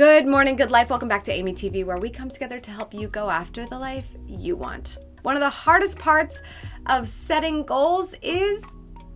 Good morning, good life. Welcome back to AmyTV, where we come together to help you go after the life you want. One of the hardest parts of setting goals is,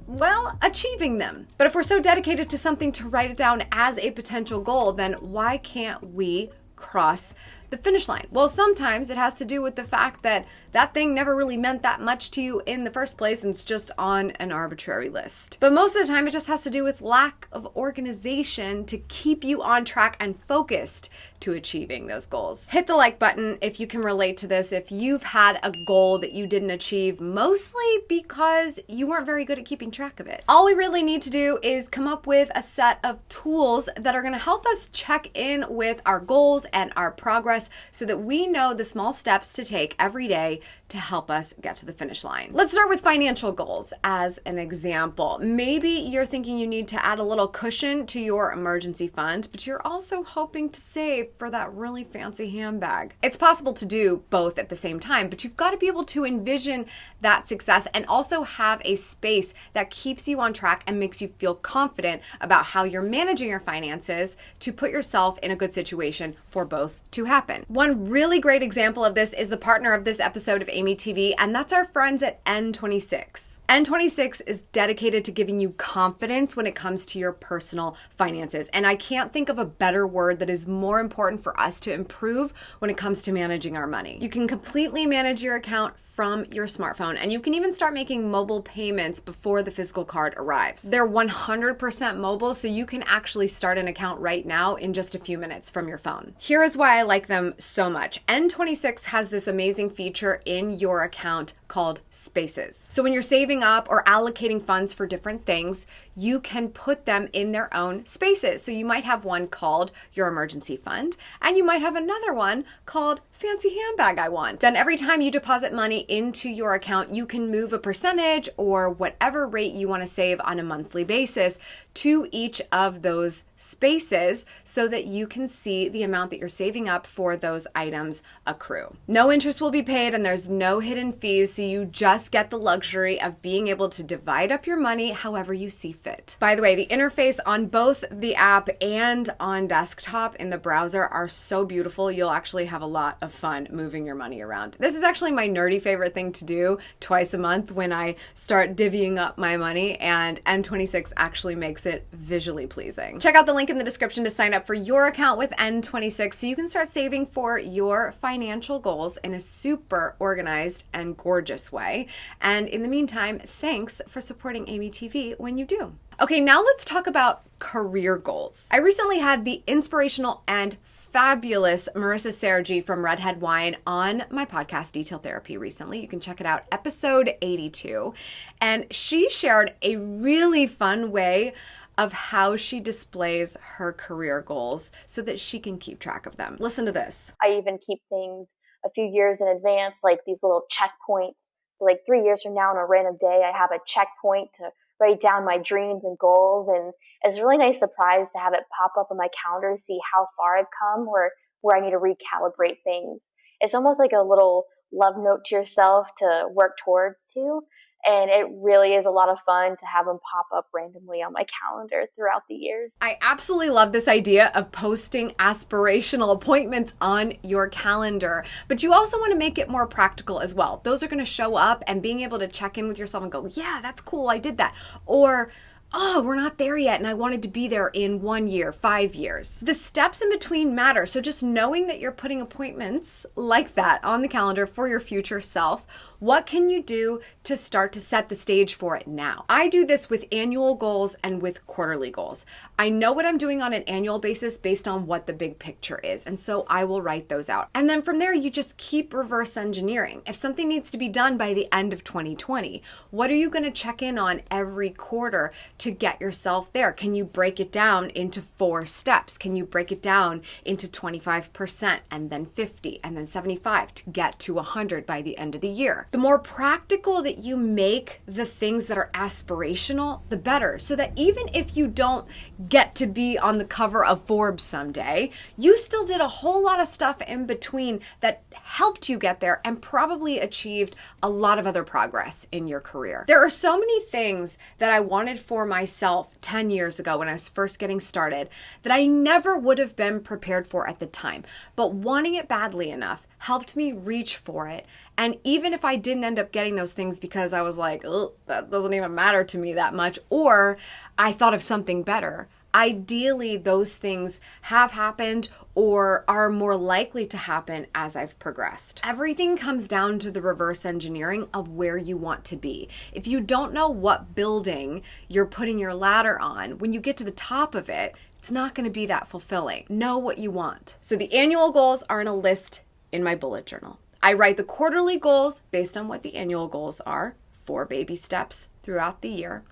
well, achieving them. But if we're so dedicated to something to write it down as a potential goal, then why can't we cross the finish line? Well, sometimes it has to do with the fact that that thing never really meant that much to you in the first place and it's just on an arbitrary list. But most of the time it just has to do with lack of organization to keep you on track and focused to achieving those goals. Hit the like button if you can relate to this, if you've had a goal that you didn't achieve, mostly because you weren't very good at keeping track of it. All we really need to do is come up with a set of tools that are going to help us check in with our goals and our progress so that we know the small steps to take every day to help us get to the finish line. Let's start with financial goals as an example. Maybe you're thinking you need to add a little cushion to your emergency fund, but you're also hoping to save for that really fancy handbag. It's possible to do both at the same time, but you've got to be able to envision that success and also have a space that keeps you on track and makes you feel confident about how you're managing your finances to put yourself in a good situation for both to happen. One really great example of this is the partner of this episode of AmyTV, and that's our friends at N26. N26 is dedicated to giving you confidence when it comes to your personal finances. And I can't think of a better word that is more important for us to improve when it comes to managing our money. You can completely manage your account from your smartphone, and you can even start making mobile payments before the physical card arrives. They're 100% mobile, so you can actually start an account right now in just a few minutes from your phone. Here is why I like them so much. N26 has this amazing feature in your account called Spaces. So when you're saving up or allocating funds for different things, you can put them in their own spaces. So you might have one called your emergency fund, and you might have another one called fancy handbag I want. Then every time you deposit money into your account, you can move a percentage or whatever rate you want to save on a monthly basis to each of those spaces so that you can see the amount that you're saving up for those items accrue. No interest will be paid and there's no hidden fees, so you just get the luxury of being able to divide up your money however you see fit. By the way, the interface on both the app and on desktop in the browser are so beautiful. You'll actually have a lot of fun moving your money around. This is actually my nerdy favorite thing to do twice a month when I start divvying up my money, and N26 actually makes it visually pleasing. Check out the link in the description to sign up for your account with N26 so you can start saving for your financial goals in a super organized and gorgeous way. And in the meantime, thanks for supporting AmyTV when you do. Okay, now let's talk about career goals. I recently had the inspirational and fabulous Marissa Sergi from Redhead Wine on my podcast, Detail Therapy, recently. You can check it out, episode 82. And she shared a really fun way of how she displays her career goals so that she can keep track of them. Listen to this. I even keep things a few years in advance, like these little checkpoints. So like 3 years from now on a random day, I have a checkpoint to write down my dreams and goals. And it's a really nice surprise to have it pop up on my calendar to see how far I've come or where I need to recalibrate things. It's almost like a little love note to yourself to work towards too. And it really is a lot of fun to have them pop up randomly on my calendar throughout the years. I absolutely love this idea of posting aspirational appointments on your calendar, but you also want to make it more practical as well. Those are going to show up, and being able to check in with yourself and go, yeah, that's cool, I did that. Or, oh, we're not there yet and I wanted to be there in 1 year, 5 years. The steps in between matter. So just knowing that you're putting appointments like that on the calendar for your future self, what can you do to start to set the stage for it now? I do this with annual goals and with quarterly goals. I know what I'm doing on an annual basis based on what the big picture is, and so I will write those out. And then from there, you just keep reverse engineering. If something needs to be done by the end of 2020, what are you going to check in on every quarter to get yourself there? Can you break it down into 4 steps? Can you break it down into 25% and then 50 and then 75 to get to 100 by the end of the year? The more practical that you make the things that are aspirational, the better. So that even if you don't get to be on the cover of Forbes someday, you still did a whole lot of stuff in between that helped you get there and probably achieved a lot of other progress in your career. There are so many things that I wanted for myself 10 years ago when I was first getting started that I never would have been prepared for at the time. But wanting it badly enough helped me reach for it. And even if I didn't end up getting those things because I was like, oh, that doesn't even matter to me that much, or I thought of something better, ideally those things have happened or are more likely to happen as I've progressed. Everything comes down to the reverse engineering of where you want to be. If you don't know what building you're putting your ladder on, when you get to the top of it, it's not going to be that fulfilling. Know what you want. So the annual goals are in a list in my bullet journal. I write the quarterly goals based on what the annual goals are, 4 baby steps throughout the year.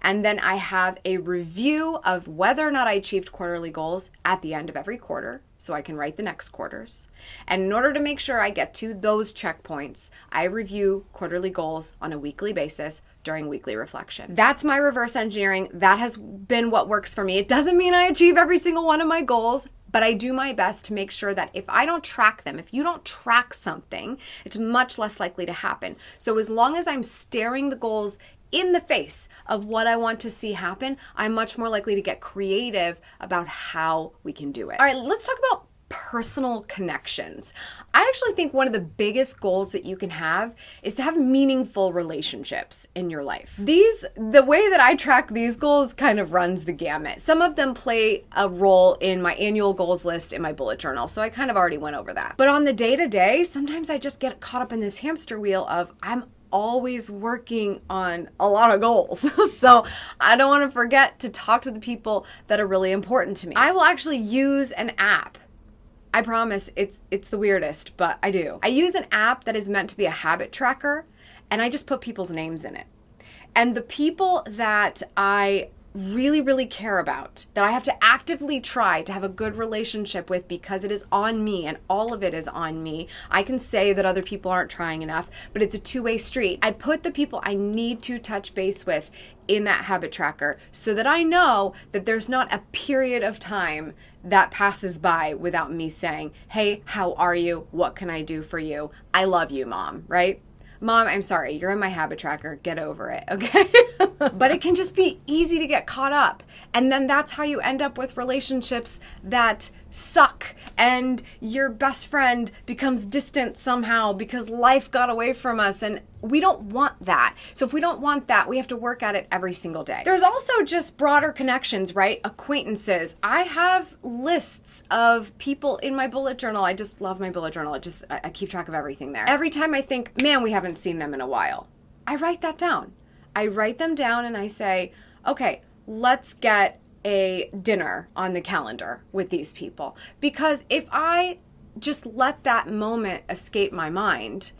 And then I have a review of whether or not I achieved quarterly goals at the end of every quarter, so I can write the next quarters. And in order to make sure I get to those checkpoints, I review quarterly goals on a weekly basis during weekly reflection. That's my reverse engineering. That has been what works for me. It doesn't mean I achieve every single one of my goals, but I do my best to make sure that if I don't track them, if you don't track something, it's much less likely to happen. So as long as I'm staring the goals in the face of what I want to see happen, I'm much more likely to get creative about how we can do it. All right, let's talk about personal connections. I actually think one of the biggest goals that you can have is to have meaningful relationships in your life. The way that I track these goals kind of runs the gamut. Some of them play a role in my annual goals list in my bullet journal, so I kind of already went over that. But on the day-to-day, sometimes I just get caught up in this hamster wheel of I'm always working on a lot of goals. So I don't want to forget to talk to the people that are really important to me. I will actually use an app. I promise it's the weirdest, but I do. I use an app that is meant to be a habit tracker, and I just put people's names in it. And the people that I really care about, that I have to actively try to have a good relationship with because it is on me and all of it is on me. I can say that other people aren't trying enough, but it's a two-way street. I put the people I need to touch base with in that habit tracker so that I know that there's not a period of time that passes by without me saying, hey, how are you? What can I do for you? I love you, Mom, right? Mom, I'm sorry, you're in my habit tracker. Get over it, okay? But it can just be easy to get caught up. And then that's how you end up with relationships that suck and your best friend becomes distant somehow because life got away from us, and we don't want that. So if we don't want that, we have to work at it every single day. There's also just broader connections, right? Acquaintances. I have lists of people in my bullet journal. I just love my bullet journal. I keep track of everything there. Every time I think, man, we haven't seen them in a while, I write that down. I write them down and I say, okay, let's get a dinner on the calendar with these people. Because if I just let that moment escape my mind,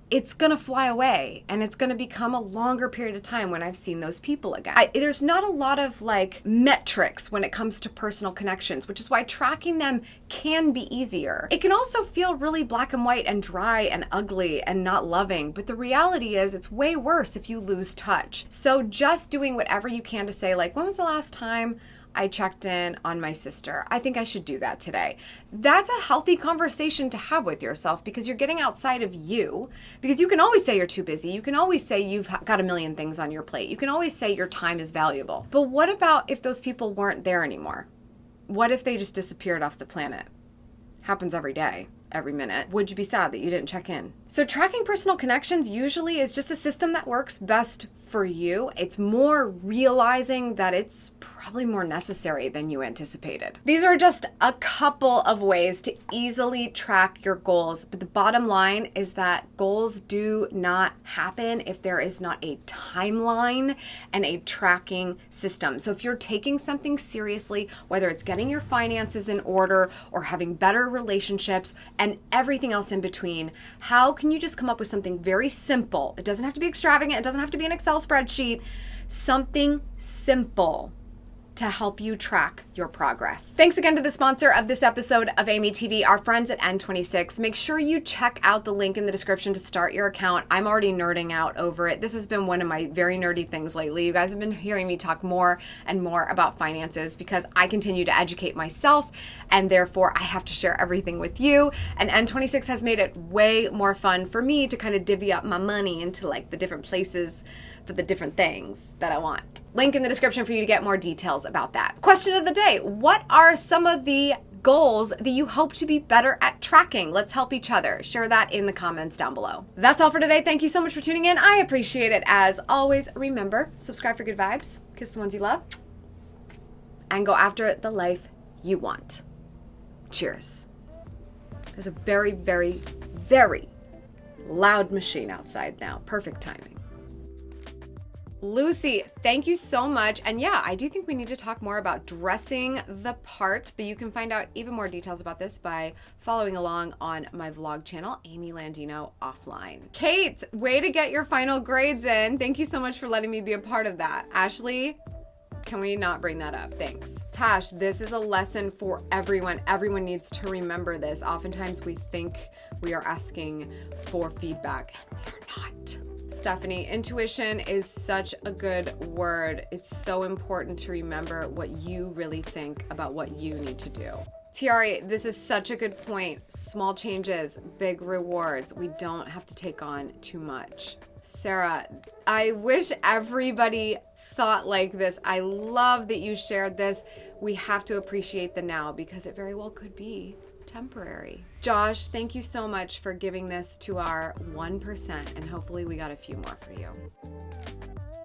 it's going to fly away and it's going to become a longer period of time when I've seen those people again. There's not a lot of metrics when it comes to personal connections, which is why tracking them can be easier. It can also feel really black and white and dry and ugly and not loving, but the reality is it's way worse if you lose touch. So just doing whatever you can to say, when was the last time I checked in on my sister? I think I should do that today. That's a healthy conversation to have with yourself because you're getting outside of you. Because you can always say you're too busy. You can always say you've got a million things on your plate. You can always say your time is valuable. But what about if those people weren't there anymore? What if they just disappeared off the planet? Happens every day, every minute. Would you be sad that you didn't check in? So tracking personal connections usually is just a system that works best for you. It's more realizing that it's probably more necessary than you anticipated. These are just a couple of ways to easily track your goals, but the bottom line is that goals do not happen if there is not a timeline and a tracking system. So if you're taking something seriously, whether it's getting your finances in order or having better relationships and everything else in between, how can you just come up with something very simple? It doesn't have to be extravagant. It doesn't have to be an Excel spreadsheet. Something simple to help you track your progress. Thanks again to the sponsor of this episode of AmyTV, our friends at N26. Make sure you check out the link in the description to start your account. I'm already nerding out over it. This has been one of my very nerdy things lately. You guys have been hearing me talk more and more about finances because I continue to educate myself, and therefore I have to share everything with you. And N26 has made it way more fun for me to kind of divvy up my money into like the different places for the different things that I want. Link in the description for you to get more details about that. Question of the day: what are some of the goals that you hope to be better at tracking? Let's help each other. Share that in the comments down below. That's all for today. Thank you so much for tuning in. I appreciate it as always. Remember, subscribe for good vibes, kiss the ones you love, and go after the life you want. Cheers. There's a very, very, very loud machine outside now. Perfect timing. Lucy, thank you so much. And yeah, I do think we need to talk more about dressing the part, but you can find out even more details about this by following along on my vlog channel, Amy Landino Offline. Kate, way to get your final grades in. Thank you so much for letting me be a part of that. Ashley, can we not bring that up? Thanks. Tash, this is a lesson for everyone. Everyone needs to remember this. Oftentimes we think we are asking for feedback and we are not. Stephanie, intuition is such a good word. It's so important to remember what you really think about what you need to do. Tiari, this is such a good point. Small changes, big rewards. We don't have to take on too much. Sarah, I wish everybody thought like this. I love that you shared this. We have to appreciate the now because it very well could be temporary. Josh, thank you so much for giving this to our 1%, and hopefully we got a few more for you.